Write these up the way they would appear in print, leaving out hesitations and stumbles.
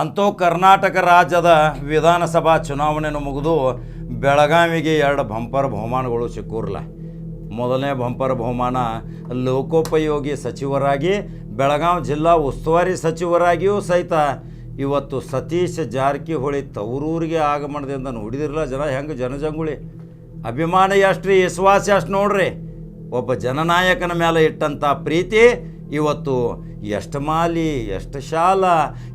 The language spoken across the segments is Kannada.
ಅಂತೂ ಕರ್ನಾಟಕ ರಾಜ್ಯದ ವಿಧಾನಸಭಾ ಚುನಾವಣೆಯನ್ನು ಮುಗಿದು ಬೆಳಗಾವಿಗೆ 2 ಬಂಪರ್ ಬಹುಮಾನಗಳು ಸಿಕ್ಕೂರಲ್ಲ. ಮೊದಲನೇ ಬಂಪರ್ ಬಹುಮಾನ ಲೋಕೋಪಯೋಗಿ ಸಚಿವರಾಗಿ ಬೆಳಗಾವಿ ಜಿಲ್ಲಾ ಉಸ್ತುವಾರಿ ಸಚಿವರಾಗಿಯೂ ಸಹಿತ ಇವತ್ತು ಸತೀಶ್ ಜಾರಕಿಹೊಳಿ ತವರೂರಿಗೆ ಆಗಮನದಿಂದ ನೋಡಿದಿರಲ್ಲ ಜನ ಹೆಂಗೆ ಜನಜಂಗುಳಿ ಅಭಿಮಾನ ಎಷ್ಟು ರೀ, ವಿಶ್ವಾಸ ಎಷ್ಟು ನೋಡ್ರಿ. ಒಬ್ಬ ಜನನಾಯಕನ ಮೇಲೆ ಇಟ್ಟಂಥ ಪ್ರೀತಿ ಇವತ್ತು ಎಷ್ಟು ಮಾಲಿ ಎಷ್ಟು ಶಾಲ,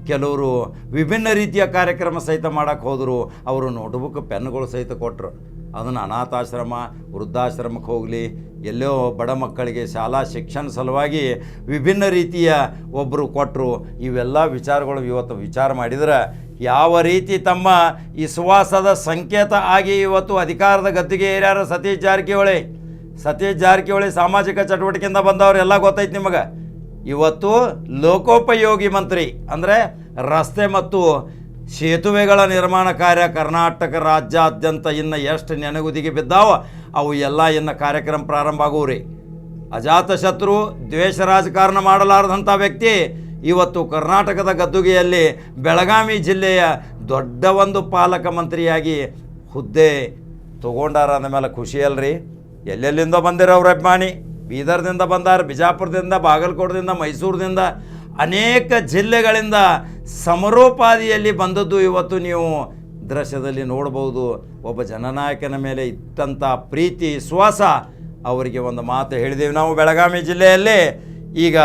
ಕೆಲವರು ವಿಭಿನ್ನ ರೀತಿಯ ಕಾರ್ಯಕ್ರಮ ಸಹಿತ ಮಾಡೋಕ್ಕೆ ಹೋದರು. ಅವರು ನೋಟ್ಬುಕ್ ಪೆನ್ಗಳು ಸಹಿತ ಕೊಟ್ಟರು. ಅದನ್ನು ಅನಾಥಾಶ್ರಮ ವೃದ್ಧಾಶ್ರಮಕ್ಕೆ ಹೋಗಲಿ, ಎಲ್ಲೋ ಬಡ ಮಕ್ಕಳಿಗೆ ಶಾಲಾ ಶಿಕ್ಷಣ ಸಲುವಾಗಿ ವಿಭಿನ್ನ ರೀತಿಯ ಒಬ್ಬರು ಕೊಟ್ಟರು. ಇವೆಲ್ಲ ವಿಚಾರಗಳು ಇವತ್ತು ವಿಚಾರ ಮಾಡಿದ್ರೆ ಯಾವ ರೀತಿ ತಮ್ಮ ವಿಶ್ವಾಸದ ಸಂಕೇತ ಆಗಿ ಇವತ್ತು ಅಧಿಕಾರದ ಗದ್ದಿಗೆ ಏರ್ಯಾರ ಸತೀಶ್ ಜಾರಕಿಹೊಳಿ ಸಾಮಾಜಿಕ ಚಟುವಟಿಕೆಯಿಂದ ಬಂದವರು ಎಲ್ಲ ಗೊತ್ತೈತೆ ನಿಮಗೆ. ಇವತ್ತು ಲೋಕೋಪಯೋಗಿ ಮಂತ್ರಿ ಅಂದರೆ ರಸ್ತೆ ಮತ್ತು ಸೇತುವೆಗಳ ನಿರ್ಮಾಣ ಕಾರ್ಯ ಕರ್ನಾಟಕ ರಾಜ್ಯಾದ್ಯಂತ ಇನ್ನು ಎಷ್ಟು ನೆನಗುದಿಗೆ ಬಿದ್ದಾವ ಅವು ಎಲ್ಲ ಇನ್ನು ಕಾರ್ಯಕ್ರಮ ಪ್ರಾರಂಭ ಆಗೋರಿ. ಅಜಾತಶತ್ರು ದ್ವೇಷ ರಾಜಕಾರಣ ಮಾಡಲಾರದಂಥ ವ್ಯಕ್ತಿ ಇವತ್ತು ಕರ್ನಾಟಕದ ಗದ್ದುಗೆಯಲ್ಲಿ ಬೆಳಗಾವಿ ಜಿಲ್ಲೆಯ ದೊಡ್ಡ ಒಂದು ಪಾಲಕ ಮಂತ್ರಿಯಾಗಿ ಹುದ್ದೆ ತಗೊಂಡಾರ ಅಂದ ಮೇಲೆ ಖುಷಿ ಅಲ್ರಿ. ಎಲ್ಲೆಲ್ಲಿಂದ ಬಂದಿರೋರು ಅಭಿಮಾನಿ, ಬೀದರ್ದಿಂದ ಬಂದಾರ, ಬಿಜಾಪುರದಿಂದ, ಬಾಗಲಕೋಟದಿಂದ, ಮೈಸೂರಿನಿಂದ, ಅನೇಕ ಜಿಲ್ಲೆಗಳಿಂದ ಸಮರೋಪಾದಿಯಲ್ಲಿ ಬಂದದ್ದು ಇವತ್ತು ನೀವು ದೃಶ್ಯದಲ್ಲಿ ನೋಡ್ಬೋದು. ಒಬ್ಬ ಜನನಾಯಕನ ಮೇಲೆ ಇಟ್ಟಂಥ ಪ್ರೀತಿ ವಿಶ್ವಾಸ ಅವರಿಗೆ ಒಂದು ಮಾತು ಹೇಳಿದೆವು ನಾವು. ಬೆಳಗಾವಿ ಜಿಲ್ಲೆಯಲ್ಲಿ ಈಗ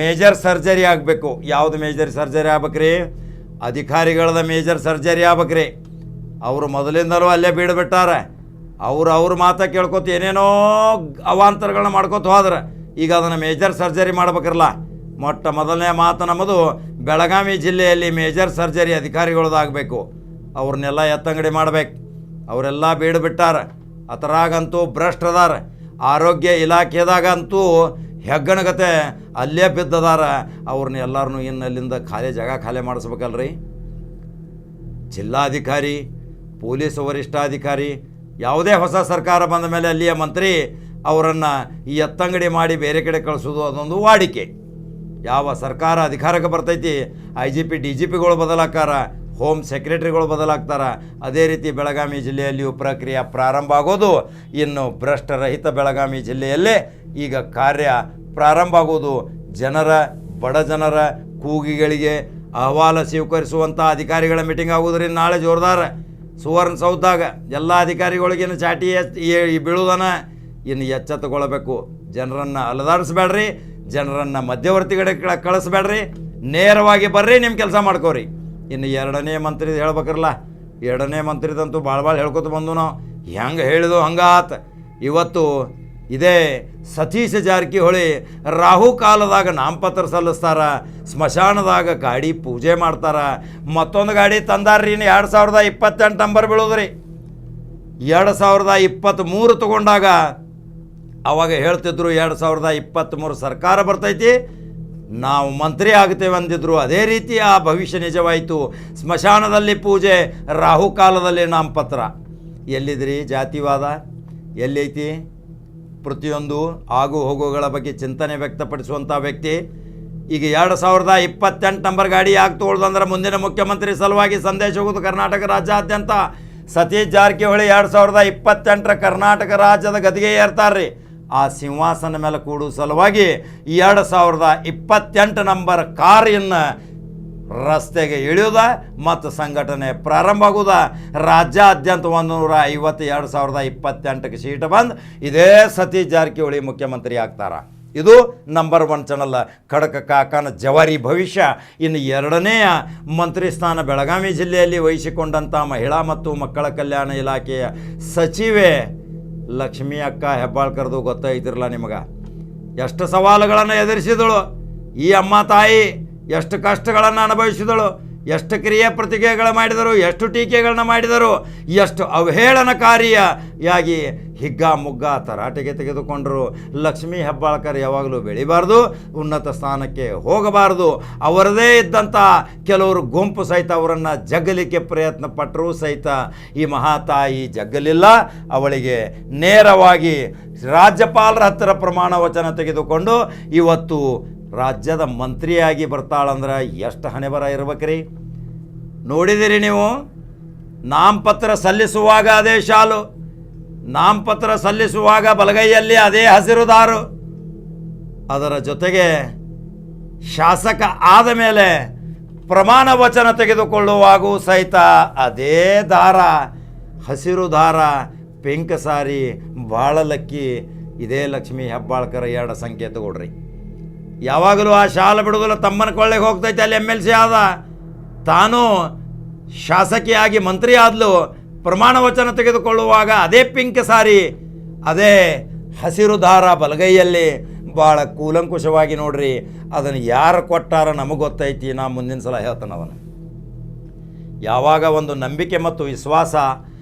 ಮೇಜರ್ ಸರ್ಜರಿ ಆಗಬೇಕು. ಯಾವುದು ಮೇಜರ್ ಸರ್ಜರಿ ಆಗ್ಬೇಕ್ರಿ? ಅಧಿಕಾರಿಗಳದ ಮೇಜರ್ ಸರ್ಜರಿ ಆಗ್ಬೇಕ್ರಿ. ಅವರು ಮೊದಲಿಂದಲೂ ಅಲ್ಲೇ ಬೀಡ್ಬಿಟ್ಟಾರೆ. ಅವ್ರ ಮಾತ ಕೇಳ್ಕೊತ ಏನೇನೋ ಅವಾಂತರಗಳನ್ನ ಮಾಡ್ಕೊತ ಹೋದ್ರೆ ಈಗ ಅದನ್ನು ಮೇಜರ್ ಸರ್ಜರಿ ಮಾಡ್ಬೇಕಿರಲ್ಲ. ಮೊಟ್ಟ ಮೊದಲನೇ ಮಾತು ನಮ್ಮದು ಬೆಳಗಾವಿ ಜಿಲ್ಲೆಯಲ್ಲಿ ಮೇಜರ್ ಸರ್ಜರಿ ಅಧಿಕಾರಿಗಳದಾಗಬೇಕು. ಅವ್ರನ್ನೆಲ್ಲ ಎತ್ತಂಗಡಿ ಮಾಡ್ಬೇಕು. ಅವರೆಲ್ಲ ಬೀಡ್ಬಿಟ್ಟಾರೆ. ಅದರಾಗಂತೂ ಭ್ರಷ್ಟದಾರ. ಆರೋಗ್ಯ ಇಲಾಖೆದಾಗಂತೂ ಹೆಗ್ಗಣಗತೆ ಅಲ್ಲೇ ಬಿದ್ದದಾರ. ಅವ್ರನ್ನೆಲ್ಲರನ್ನೂ ಇನ್ನಲ್ಲಿಂದ ಜಾಗ ಖಾಲಿ ಮಾಡಿಸ್ಬೇಕಲ್ರಿ. ಜಿಲ್ಲಾಧಿಕಾರಿ, ಪೊಲೀಸ್ ವರಿಷ್ಠಾಧಿಕಾರಿ, ಯಾವುದೇ ಹೊಸ ಸರ್ಕಾರ ಬಂದ ಮೇಲೆ ಅಲ್ಲಿಯ ಮಂತ್ರಿ ಅವರನ್ನು ಈ ಎತ್ತಂಗಡಿ ಮಾಡಿ ಬೇರೆ ಕಡೆ ಕಳಿಸೋದು ಅದೊಂದು ವಾಡಿಕೆ. ಯಾವ ಸರ್ಕಾರ ಅಧಿಕಾರಕ್ಕೆ ಬರ್ತೈತಿ IGP DGPಗಳು ಬದಲಾಗ್ತಾರ, ಹೋಮ್ ಸೆಕ್ರೆಟರಿಗಳು ಬದಲಾಗ್ತಾರ. ಅದೇ ರೀತಿ ಬೆಳಗಾವಿ ಜಿಲ್ಲೆಯಲ್ಲಿಯೂ ಪ್ರಕ್ರಿಯೆ ಪ್ರಾರಂಭ ಆಗೋದು. ಇನ್ನು ಭ್ರಷ್ಟರಹಿತ ಬೆಳಗಾವಿ ಜಿಲ್ಲೆಯಲ್ಲೇ ಈಗ ಕಾರ್ಯ ಪ್ರಾರಂಭ ಆಗೋದು. ಬಡ ಜನರ ಕೂಗಿಗಳಿಗೆ ಅಹವಾಲು ಸ್ವೀಕರಿಸುವಂಥ ಅಧಿಕಾರಿಗಳ ಮೀಟಿಂಗ್ ಆಗೋದ್ರಿಂದ ನಾಳೆ ಜೋರ್ದಾರ ಸುವರ್ಣಸೌಧದಾಗ ಎಲ್ಲ ಅಧಿಕಾರಿಗಳಿಗೇನು ಚಾಟಿ ಬೀಳುವುದನ ಇನ್ನು ಎಚ್ಚೆತ್ತುಕೊಳ್ಬೇಕು. ಜನರನ್ನು ಅಲದಾಡಿಸ್ಬೇಡ್ರಿ, ಜನರನ್ನು ಮಧ್ಯವರ್ತಿಗಳ ಕಳಿಸ್ಬೇಡ್ರಿ, ನೇರವಾಗಿ ಬರ್ರಿ, ನಿಮ್ಮ ಕೆಲಸ ಮಾಡ್ಕೋರಿ. ಇನ್ನು 2ನೇ ಮಂತ್ರಿದು ಹೇಳ್ಬೇಕ್ರಲ್ಲ, 2ನೇ ಮಂತ್ರಿದಂತೂ ಭಾಳ ಹೇಳ್ಕೊತ ಬಂದು ನಾವು ಹೆಂಗೆ ಹೇಳಿದು ಹಂಗಾತ. ಇವತ್ತು ಇದೇ ಸತೀಶ್ ಜಾರಕಿಹೊಳಿ ರಾಹು ಕಾಲದಾಗ ನಾಮಪತ್ರ ಸಲ್ಲಿಸ್ತಾರ, ಸ್ಮಶಾನದಾಗ ಗಾಡಿ ಪೂಜೆ ಮಾಡ್ತಾರ. ಮತ್ತೊಂದು ಗಾಡಿ ತಂದಾರ್ರಿ, ಇನ್ನು 2028 ನಂಬರ್ ಬೀಳೋದ್ರಿ. 2023 ತಗೊಂಡಾಗ ಅವಾಗ ಹೇಳ್ತಿದ್ರು 2023 ಸರ್ಕಾರ ಬರ್ತೈತಿ, ನಾವು ಮಂತ್ರಿ ಆಗ್ತೇವೆ ಅಂದಿದ್ರು. ಅದೇ ರೀತಿ ಆ ಭವಿಷ್ಯ ನಿಜವಾಯಿತು. ಸ್ಮಶಾನದಲ್ಲಿ ಪೂಜೆ, ರಾಹು ಕಾಲದಲ್ಲಿ ನಾಮಪತ್ರ. ಎಲ್ಲಿದ್ರಿ ಜಾತಿವಾದ? ಎಲ್ಲೈತಿ? ಪ್ರತಿಯೊಂದು ಆಗು ಹೋಗುಗಳ ಬಗ್ಗೆ ಚಿಂತನೆ ವ್ಯಕ್ತಪಡಿಸುವಂಥ ವ್ಯಕ್ತಿ ಈಗ 2028 ನಂಬರ್ ಗಾಡಿ ಯಾಕೆ ತೊಗೊಳ್ದಂದ್ರೆ ಮುಂದಿನ ಮುಖ್ಯಮಂತ್ರಿ ಸಲುವಾಗಿ ಸಂದೇಶ ಹೋಗೋದು ಕರ್ನಾಟಕ ರಾಜ್ಯಾದ್ಯಂತ. ಸತೀಶ್ ಜಾರಕಿಹೊಳಿ 2028 ಕರ್ನಾಟಕ ರಾಜ್ಯದ ಗದಿಗೆ ಏರ್ತಾರ್ರಿ. ಆ ಸಿಂಹಾಸನ ಮೇಲೆ ಕೂಡುವ ಸಲುವಾಗಿ 2028 ನಂಬರ್ ಕಾರಿನ ರಸ್ತೆಗೆ ಇಳಿಯೋದ ಮತ್ತು ಸಂಘಟನೆ ಪ್ರಾರಂಭ ಆಗೋದ. ರಾಜ್ಯಾದ್ಯಂತ 150 2028ಕ್ಕೆ ಸೀಟ್ ಬಂದು ಇದೇ ಸತೀಶ್ ಜಾರಕಿಹೊಳಿ ಮುಖ್ಯಮಂತ್ರಿ ಆಗ್ತಾರ. ಇದು ನಂಬರ್ 1 ಚಾನಲ್ ಖಡಕ ಕಾಕನ ಜವಾರಿ ಭವಿಷ್ಯ. ಇನ್ನು 2ನೇಯ ಮಂತ್ರಿ ಸ್ಥಾನ ಬೆಳಗಾವಿ ಜಿಲ್ಲೆಯಲ್ಲಿ ವಹಿಸಿಕೊಂಡಂಥ ಮಹಿಳಾ ಮತ್ತು ಮಕ್ಕಳ ಕಲ್ಯಾಣ ಇಲಾಖೆಯ ಸಚಿವೆ ಲಕ್ಷ್ಮೀ ಅಕ್ಕ ಹೆಬ್ಬಾಳ್ಕರ್ದು ಗೊತ್ತಾಯ್ತಿರಲ್ಲ ನಿಮಗೆ. ಎಷ್ಟು ಸವಾಲುಗಳನ್ನು ಎದುರಿಸಿದಳು ಈ ಅಮ್ಮ ತಾಯಿ, ಎಷ್ಟು ಕಷ್ಟಗಳನ್ನು ಅನುಭವಿಸಿದಳು, ಎಷ್ಟು ಕ್ರಿಯೆ ಪ್ರತಿಕ್ರಿಯೆಗಳು ಮಾಡಿದರು, ಎಷ್ಟು ಟೀಕೆಗಳನ್ನ ಮಾಡಿದರು, ಎಷ್ಟು ಅವಹೇಳನಕಾರಿಯಾಗಿ ಹಿಗ್ಗಾಮುಗ್ಗ ತರಾಟೆಗೆ ತೆಗೆದುಕೊಂಡರು. ಲಕ್ಷ್ಮೀ ಹೆಬ್ಬಾಳ್ಕರ್ ಯಾವಾಗಲೂ ಬೆಳಿಬಾರ್ದು, ಉನ್ನತ ಸ್ಥಾನಕ್ಕೆ ಹೋಗಬಾರ್ದು. ಅವರದೇ ಇದ್ದಂಥ ಕೆಲವರು ಗುಂಪು ಸಹಿತ ಅವರನ್ನು ಜಗ್ಗಲಿಕ್ಕೆ ಪ್ರಯತ್ನ ಪಟ್ಟರೂ ಸಹಿತ ಈ ಮಹಾತಾಯಿ ಜಗ್ಗಲಿಲ್ಲ. ಅವಳಿಗೆ ನೇರವಾಗಿ ರಾಜ್ಯಪಾಲರ ಹತ್ತಿರ ಪ್ರಮಾಣ ವಚನ ತೆಗೆದುಕೊಂಡು ಇವತ್ತು ರಾಜ್ಯದ ಮಂತ್ರಿಯಾಗಿ ಬರ್ತಾಳಂದ್ರೆ ಎಷ್ಟು ಹಣೆಬರ ಇರ್ಬೇಕ್ರಿ. ನೋಡಿದಿರಿ ನೀವು. ನಾಮಪತ್ರ ಸಲ್ಲಿಸುವಾಗ ಅದೇ ಶಾಲು, ನಾಮಪತ್ರ ಸಲ್ಲಿಸುವಾಗ ಬಲಗೈಯಲ್ಲಿ ಅದೇ ಹಸಿರು ದಾರು, ಅದರ ಜೊತೆಗೆ ಶಾಸಕ ಆದ ಮೇಲೆ ಪ್ರಮಾಣ ವಚನ ತೆಗೆದುಕೊಳ್ಳುವಾಗೂ ಸಹಿತ ಅದೇ ದಾರ, ಹಸಿರು ದಾರ, ಪಿಂಕ್ ಸಾರಿ, ಬಾಳಲಕ್ಕಿ. ಇದೇ ಲಕ್ಷ್ಮೀ ಹೆಬ್ಬಾಳ್ಕರ್ ಎರಡು ಸಂಖ್ಯೆ ತಗೊಳ್ರಿ. ಯಾವಾಗಲೂ ಆ ಶಾಲ ಬಿಡುಗಲ್ಲ, ತಮ್ಮನ ಕೊಳ್ಳೆಗೆ ಹೋಗ್ತೈತೆ. ಅಲ್ಲಿ MLC ಆದ, ತಾನು ಶಾಸಕಿಯಾಗಿ ಮಂತ್ರಿ ಆದಲು. ಪ್ರಮಾಣ ವಚನ ತೆಗೆದುಕೊಳ್ಳುವಾಗ ಅದೇ ಪಿಂಕ್ ಸಾರಿ, ಅದೇ ಹಸಿರು ದಾರ ಬಲಗೈಯಲ್ಲಿ. ಭಾಳ ಕೂಲಂಕುಷವಾಗಿ ನೋಡ್ರಿ, ಅದನ್ನು ಯಾರು ಕೊಟ್ಟಾರ ನಮಗೆ ಗೊತ್ತೈತಿ. ನಾ ಮುಂದಿನ ಸಲ ಹೇಳ್ತಾನೆ ಅದನ್ನು. ಯಾವಾಗ ಒಂದು ನಂಬಿಕೆ ಮತ್ತು ವಿಶ್ವಾಸ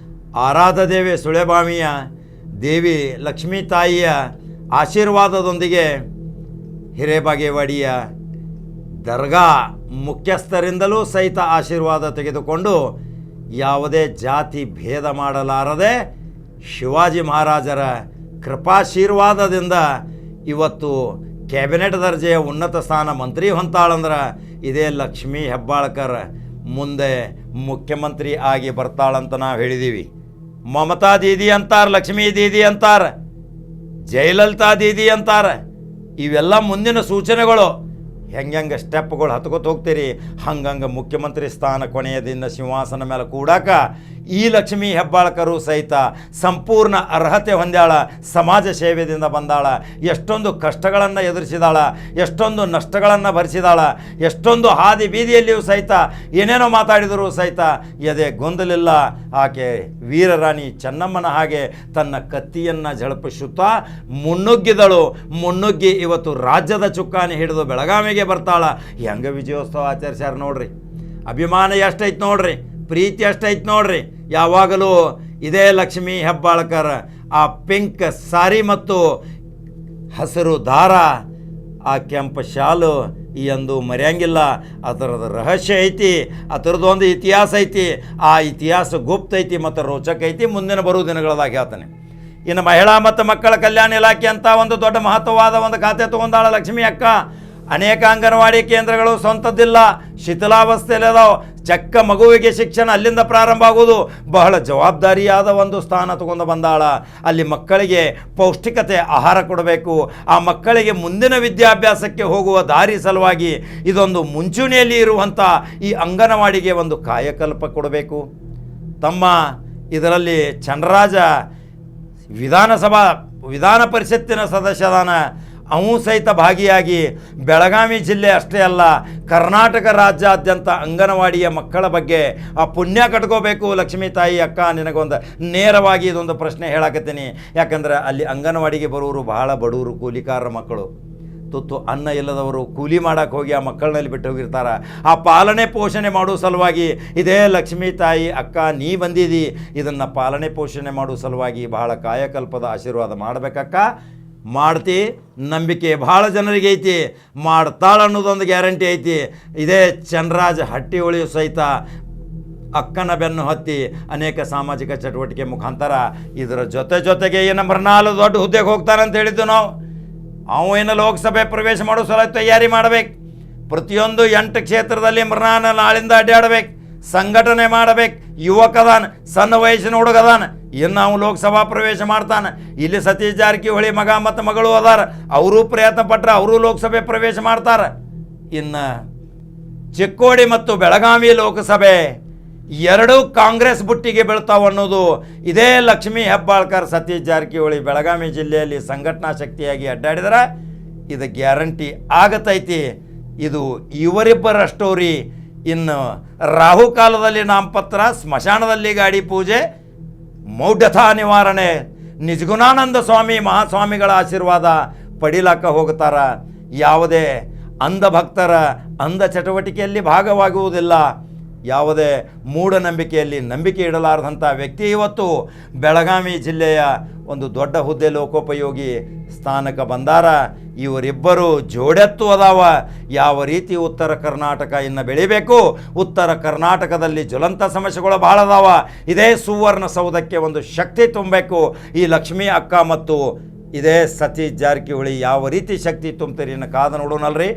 ಆರಾಧ ದೇವಿ ಸುಳೆಬಾವಿಯ ದೇವಿ ಲಕ್ಷ್ಮೀ ತಾಯಿಯ ಆಶೀರ್ವಾದದೊಂದಿಗೆ ಹಿರೇಬಾಗೇವಾಡಿಯ ದರ್ಗಾ ಮುಖ್ಯಸ್ಥರಿಂದಲೂ ಸಹಿತ ಆಶೀರ್ವಾದ ತೆಗೆದುಕೊಂಡು ಯಾವುದೇ ಜಾತಿ ಭೇದ ಮಾಡಲಾರದೆ ಶಿವಾಜಿ ಮಹಾರಾಜರ ಕೃಪಾಶೀರ್ವಾದದಿಂದ ಇವತ್ತು ಕ್ಯಾಬಿನೆಟ್ ದರ್ಜೆಯ ಉನ್ನತ ಸ್ಥಾನ ಮಂತ್ರಿ ಹೊಂತಾಳಂದ್ರೆ ಇದೇ ಲಕ್ಷ್ಮೀ ಹೆಬ್ಬಾಳ್ಕರ್ ಮುಂದೆ ಮುಖ್ಯಮಂತ್ರಿ ಆಗಿ ಬರ್ತಾಳಂತ ನಾವು ಹೇಳಿದ್ದೀವಿ. ಮಮತಾ ದೀದಿ ಅಂತಾರೆ, ಲಕ್ಷ್ಮೀ ದೀದಿ ಅಂತಾರೆ, ಜಯಲಲಿತಾ ದೀದಿ ಅಂತಾರೆ. ಇವೆಲ್ಲ ಮುಂದಿನ ಸೂಚನೆಗಳು. ಹೆಂಗೆ ಸ್ಟೆಪ್ಗಳು ಹತ್ಕೋತ ಹೋಗ್ತೀರಿ, ಹಂಗಂಗೆ ಮುಖ್ಯಮಂತ್ರಿ ಸ್ಥಾನ ಕೊನೆಯ ದಿನ ಸಿಂಹಾಸನ ಮೇಲೆ ಕೂಡಾಕ ಈ ಲಕ್ಷ್ಮೀ ಹೆಬ್ಬಾಳ್ಕರು ಸಹಿತ ಸಂಪೂರ್ಣ ಅರ್ಹತೆ ಹೊಂದ್ಯಾಳ. ಸಮಾಜ ಸೇವೆಯಿಂದ ಬಂದಾಳ, ಎಷ್ಟೊಂದು ಕಷ್ಟಗಳನ್ನು ಎದುರಿಸಿದಾಳ, ಎಷ್ಟೊಂದು ನಷ್ಟಗಳನ್ನು ಭರಿಸಿದಾಳ, ಎಷ್ಟೊಂದು ಹಾದಿ ಬೀದಿಯಲ್ಲಿಯೂ ಸಹಿತ ಏನೇನೋ ಮಾತಾಡಿದರೂ ಸಹಿತ ಎದೆ ಗೊಂದಲಿಲ್ಲ. ಆಕೆ ವೀರರಾಣಿ ಚೆನ್ನಮ್ಮನ ಹಾಗೆ ತನ್ನ ಕತ್ತಿಯನ್ನು ಝಳಪಿಸುತ್ತಾ ಮುನ್ನುಗ್ಗಿ ಇವತ್ತು ರಾಜ್ಯದ ಚುಕ್ಕಾಣಿ ಹಿಡಿದು ಬೆಳಗಾವಿಗೆ ಬರ್ತಾಳ. ಹೆಂಗೆ ವಿಜಯೋತ್ಸವ ಆಚರಿಸ್ಯಾರ ನೋಡ್ರಿ, ಅಭಿಮಾನ ಎಷ್ಟೈತೆ ನೋಡ್ರಿ, ಪ್ರೀತಿ ಎಷ್ಟೈತೆ ನೋಡ್ರಿ. ಯಾವಾಗಲೂ ಇದೇ ಲಕ್ಷ್ಮೀ ಹೆಬ್ಬಾಳ್ಕರ್ ಆ ಪಿಂಕ್ ಸಾರಿ ಮತ್ತು ಹಸಿರು ದಾರ, ಆ ಕೆಂಪು ಶಾಲು ಎಂದು ಮರೆಯಂಗಿಲ್ಲ. ಅದರದ ರಹಸ್ಯ ಐತಿ, ಅದರದೊಂದು ಇತಿಹಾಸ ಐತಿ. ಆ ಇತಿಹಾಸ ಗುಪ್ತ ಐತಿ ಮತ್ತು ರೋಚಕ ಐತಿ. ಮುಂದಿನ ಬರುವ ದಿನಗಳದಾಗ ಹೇಳ್ತಾನೆ. ಇನ್ನು ಮಹಿಳಾ ಮತ್ತು ಮಕ್ಕಳ ಕಲ್ಯಾಣ ಇಲಾಖೆ ಅಂತ ಒಂದು ದೊಡ್ಡ ಮಹತ್ವವಾದ ಒಂದು ಖಾತೆ ತೊಗೊಂಡಾಳ ಲಕ್ಷ್ಮೀ ಅಕ್ಕ. ಅನೇಕ ಅಂಗನವಾಡಿ ಕೇಂದ್ರಗಳು ಸ್ವಂತದ್ದಿಲ್ಲ, ಶಿಥಿಲಾವಸ್ಥೆಯಲ್ಲಿ ಅದಾವೆ. ಚಕ್ಕ ಮಗುವಿಗೆ ಶಿಕ್ಷಣ ಅಲ್ಲಿಂದ ಪ್ರಾರಂಭ ಆಗೋದು. ಬಹಳ ಜವಾಬ್ದಾರಿಯಾದ ಒಂದು ಸ್ಥಾನ ತಗೊಂಡು ಬಂದಾಳ. ಅಲ್ಲಿ ಮಕ್ಕಳಿಗೆ ಪೌಷ್ಟಿಕತೆ ಆಹಾರ ಕೊಡಬೇಕು. ಆ ಮಕ್ಕಳಿಗೆ ಮುಂದಿನ ವಿದ್ಯಾಭ್ಯಾಸಕ್ಕೆ ಹೋಗುವ ದಾರಿ ಸಲುವಾಗಿ ಇದೊಂದು ಮುಂಚೂಣಿಯಲ್ಲಿ ಇರುವಂಥ ಈ ಅಂಗನವಾಡಿಗೆ ಒಂದು ಕಾಯಕಲ್ಪ ಕೊಡಬೇಕು. ತಮ್ಮ ಇದರಲ್ಲಿ ಚಂದ್ರರಾಜ ವಿಧಾನ ಪರಿಷತ್ತಿನ ಸದಸ್ಯದಾನ, ಅವೂ ಸಹಿತ ಭಾಗಿಯಾಗಿ ಬೆಳಗಾವಿ ಜಿಲ್ಲೆ ಅಷ್ಟೇ ಅಲ್ಲ, ಕರ್ನಾಟಕ ರಾಜ್ಯಾದ್ಯಂತ ಅಂಗನವಾಡಿಯ ಮಕ್ಕಳ ಬಗ್ಗೆ ಆ ಪುಣ್ಯ ಕಟ್ಕೋಬೇಕು. ಲಕ್ಷ್ಮೀ ತಾಯಿ ಅಕ್ಕ, ನಿನಗೊಂದು ನೇರವಾಗಿ ಇದೊಂದು ಪ್ರಶ್ನೆ ಹೇಳಕತ್ತೀನಿ. ಯಾಕಂದ್ರೆ ಅಲ್ಲಿ ಅಂಗನವಾಡಿಗೆ ಬರೋರು ಬಹಳ ಬಡವರು, ಕೂಲಿಕಾರರ ಮಕ್ಕಳು, ತುತ್ತು ಅನ್ನ ಇಲ್ಲದವರು ಕೂಲಿ ಮಾಡೋಕ್ಕೆ ಹೋಗಿ ಆ ಮಕ್ಕಳನ್ನಲ್ಲಿ ಬಿಟ್ಟು ಹೋಗಿರ್ತಾರೆ. ಆ ಪಾಲನೆ ಪೋಷಣೆ ಮಾಡೋ ಸಲುವಾಗಿ ಇದೇ ಲಕ್ಷ್ಮೀ ತಾಯಿ ಅಕ್ಕ ನೀ ಬಂದಿದ್ದೀ. ಇದನ್ನು ಪಾಲನೆ ಪೋಷಣೆ ಮಾಡೋ ಸಲುವಾಗಿ ಬಹಳ ಕಾಯಕಲ್ಪದ ಆಶೀರ್ವಾದ ಮಾಡಬೇಕಕ್ಕ. ಮಾಡ್ತಿ, ನಂಬಿಕೆ ಭಾಳ ಜನರಿಗೆ ಐತಿ, ಮಾಡ್ತಾಳ ಅನ್ನೋದೊಂದು ಗ್ಯಾರಂಟಿ ಐತಿ. ಇದೇ ಚಂದ್ರರಾಜ್ ಹಟ್ಟಿಹೊಳಿಯು ಸಹಿತ ಅಕ್ಕನ ಬೆನ್ನು ಹತ್ತಿ ಅನೇಕ ಸಾಮಾಜಿಕ ಚಟುವಟಿಕೆ ಮುಖಾಂತರ ಇದರ ಜೊತೆಗೆ ಏನು ಮರ್ನಾಲು ದೊಡ್ಡ ಹುದ್ದೆಗೆ ಹೋಗ್ತಾನಂತ ಹೇಳಿದ್ದು ನಾವು. ಅವು ಏನು ಲೋಕಸಭೆ ಪ್ರವೇಶ ಮಾಡೋ ಸಲ ತಯಾರಿ ಮಾಡಬೇಕು. ಪ್ರತಿಯೊಂದು 8 ಕ್ಷೇತ್ರದಲ್ಲಿ ಮೃನಾನ ನಾಳಿಂದ ಅಡ್ಡಾಡಬೇಕು, ಸಂಘಟನೆ ಮಾಡಬೇಕು. ಯುವಕದಾನ, ಸಣ್ಣ ವಯಸ್ಸಿನ ಹುಡುಗದಾನ, ಇನ್ನು ನಾವು ಲೋಕಸಭಾ ಪ್ರವೇಶ ಮಾಡ್ತಾನೆ. ಇಲ್ಲಿ ಸತೀಶ್ ಜಾರಕಿಹೊಳಿ ಮಗ ಮತ್ತು ಮಗಳು ಅದಾರ, ಅವರೂ ಪ್ರಯತ್ನ ಪಟ್ಟರೆ ಅವರು ಲೋಕಸಭೆ ಪ್ರವೇಶ ಮಾಡ್ತಾರೆ. ಇನ್ನು ಚಿಕ್ಕೋಡಿ ಮತ್ತು ಬೆಳಗಾವಿ ಲೋಕಸಭೆ ಎರಡೂ ಕಾಂಗ್ರೆಸ್ ಬುಟ್ಟಿಗೆ ಬೀಳ್ತಾವೆ ಅನ್ನೋದು ಇದೇ ಲಕ್ಷ್ಮೀ ಹೆಬ್ಬಾಳ್ಕರ್ ಸತೀಶ್ ಜಾರಕಿಹೊಳಿ ಬೆಳಗಾವಿ ಜಿಲ್ಲೆಯಲ್ಲಿ ಸಂಘಟನಾ ಶಕ್ತಿಯಾಗಿ ಅಡ್ಡಾಡಿದರೆ ಇದು ಗ್ಯಾರಂಟಿ ಆಗತೈತಿ. ಇದು ಇವರಿಬ್ಬರ ಸ್ಟೋರಿ. ಇನ್ನು ರಾಹುಕಾಲದಲ್ಲಿ ನಾಮಪತ್ರ, ಸ್ಮಶಾನದಲ್ಲಿ ಗಾಡಿ ಪೂಜೆ, ಮೌಢ್ಯತಾ ನಿವಾರಣೆ, ನಿಜಗುಣಾನಂದ ಸ್ವಾಮಿ ಮಹಾಸ್ವಾಮಿಗಳ ಆಶೀರ್ವಾದ ಪಡಿಲಾಕ ಹೋಗ್ತಾರ. ಯಾವುದೇ ಅಂಧ ಭಕ್ತರ ಅಂಧ ಚಟುವಟಿಕೆಯಲ್ಲಿ ಭಾಗವಾಗುವುದಿಲ್ಲ. ಯಾವುದೇ ಮೂಢನಂಬಿಕೆಯಲ್ಲಿ ನಂಬಿಕೆ ಇಡಲಾರದಂಥ ವ್ಯಕ್ತಿ ಇವತ್ತು ಬೆಳಗಾವಿ ಜಿಲ್ಲೆಯ ಒಂದು ದೊಡ್ಡ ಹುದ್ದೆ ಲೋಕೋಪಯೋಗಿ ಸ್ಥಾನಕ್ಕೆ ಬಂದಾರ. ಇವರಿಬ್ಬರು ಜೋಡೆತ್ತು ಅದಾವ. ಯಾವ ರೀತಿ ಉತ್ತರ ಕರ್ನಾಟಕ ಇನ್ನು ಬೆಳಿಬೇಕು, ಉತ್ತರ ಕರ್ನಾಟಕದಲ್ಲಿ ಜ್ವಲಂತ ಸಮಸ್ಯೆಗಳು ಭಾಳ ಅದಾವ. ಇದೇ ಸುವರ್ಣಸೌಧಕ್ಕೆ ಒಂದು ಶಕ್ತಿ ತುಂಬಬೇಕು ಈ ಲಕ್ಷ್ಮೀ ಅಕ್ಕ ಮತ್ತು ಇದೇ ಸತೀಶ್ ಜಾರಕಿಹೊಳಿ ಯಾವ ರೀತಿ ಶಕ್ತಿ ತುಂಬ್ತೀರಿ ಇನ್ನು ಕಾದು ನೋಡೋಣಲ್ರಿ.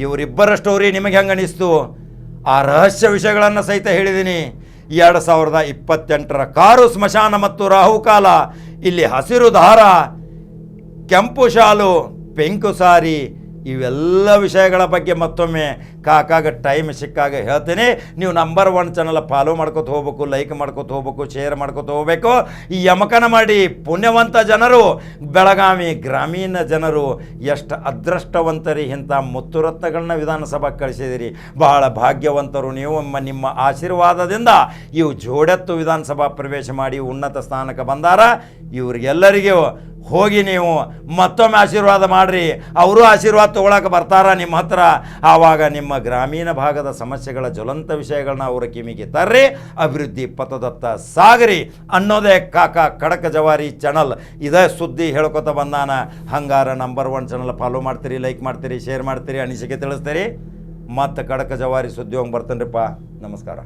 ಇವರಿಬ್ಬರ ಸ್ಟೋರಿ ನಿಮಗೆ ಹೆಂಗೆ ಅನಿಸ್ತು? ಆ ರಹಸ್ಯ ವಿಷಯಗಳನ್ನು ಸಹಿತ ಹೇಳಿದ್ದೀನಿ. 2028 ಕಾರು ಸ್ಮಶಾನ ಮತ್ತು ರಾಹುಕಾಲ, ಇಲ್ಲಿ ಹಸಿರು ದಾರ, ಕೆಂಪು ಶಾಲು, ಪೆಂಕು ಸಾರಿ, ಇವೆಲ್ಲ ವಿಷಯಗಳ ಬಗ್ಗೆ ಮತ್ತೊಮ್ಮೆ ಕಾಕಾಗ ಟೈಮ್ ಸಿಕ್ಕಾಗ ಹೇಳ್ತೀನಿ. ನೀವು ನಂಬರ್ 1 ಚಾನಲ್ ಫಾಲೋ ಮಾಡ್ಕೊತ ಹೋಗ್ಬೇಕು, ಲೈಕ್ ಮಾಡ್ಕೊತ ಹೋಗ್ಬೇಕು, ಶೇರ್ ಮಾಡ್ಕೊತ ಹೋಗ್ಬೇಕು. ಈ ಯಮಕನ ಮಾಡಿ ಪುಣ್ಯವಂತ ಜನರು, ಬೆಳಗಾವಿ ಗ್ರಾಮೀಣ ಜನರು ಎಷ್ಟು ಅದೃಷ್ಟವಂತರಿ, ಇಂಥ ಮುತ್ತುರತ್ನಗಳನ್ನ ವಿಧಾನಸಭೆಗೆ ಕಳಿಸಿದಿರಿ. ಬಹಳ ಭಾಗ್ಯವಂತರು ನೀವು. ನಿಮ್ಮ ಆಶೀರ್ವಾದದಿಂದ ಇವು ಜೋಡೆತ್ತು ವಿಧಾನಸಭಾ ಪ್ರವೇಶ ಮಾಡಿ ಉನ್ನತ ಸ್ಥಾನಕ್ಕೆ ಬಂದಾರ. ಇವ್ರಿಗೆಲ್ಲರಿಗೂ ಹೋಗಿ ನೀವು ಮತ್ತೊಮ್ಮೆ ಆಶೀರ್ವಾದ ಮಾಡಿರಿ. ಅವರು ಆಶೀರ್ವಾದ ತೊಗೊಳಕ್ಕೆ ಬರ್ತಾರ ನಿಮ್ಮ ಹತ್ರ. ಆವಾಗ ನಿಮ್ಮ ಗ್ರಾಮೀಣ ಭಾಗದ ಸಮಸ್ಯೆಗಳ ಜ್ವಲಂತ ವಿಷಯಗಳನ್ನ ಅವರ ಕಿವಿಗೆ ತರ್ರಿ, ಅಭಿವೃದ್ಧಿ ಪಥದತ್ತ ಸಾಗರಿ ಅನ್ನೋದೇ ಕಾಕಾ ಖಡಕ ಜವಾರಿ ಚಾನಲ್. ಇದೇ ಸುದ್ದಿ ಹೇಳ್ಕೊತ ಬಂದಾನ. ಹಂಗಾರ ನಂಬರ್ 1 ಚಾನಲ್ ಫಾಲೋ ಮಾಡ್ತೀರಿ, ಲೈಕ್ ಮಾಡ್ತೀರಿ, ಶೇರ್ ಮಾಡ್ತೀರಿ, ಅನಿಸಿಕೆ ತಿಳಿಸ್ತೀರಿ. ಮತ್ತು ಖಡಕ ಜವಾರಿ ಸುದ್ದಿ ಹೋಗಿ ಬರ್ತೇನೆ ರೀಪ್ಪ. ನಮಸ್ಕಾರ.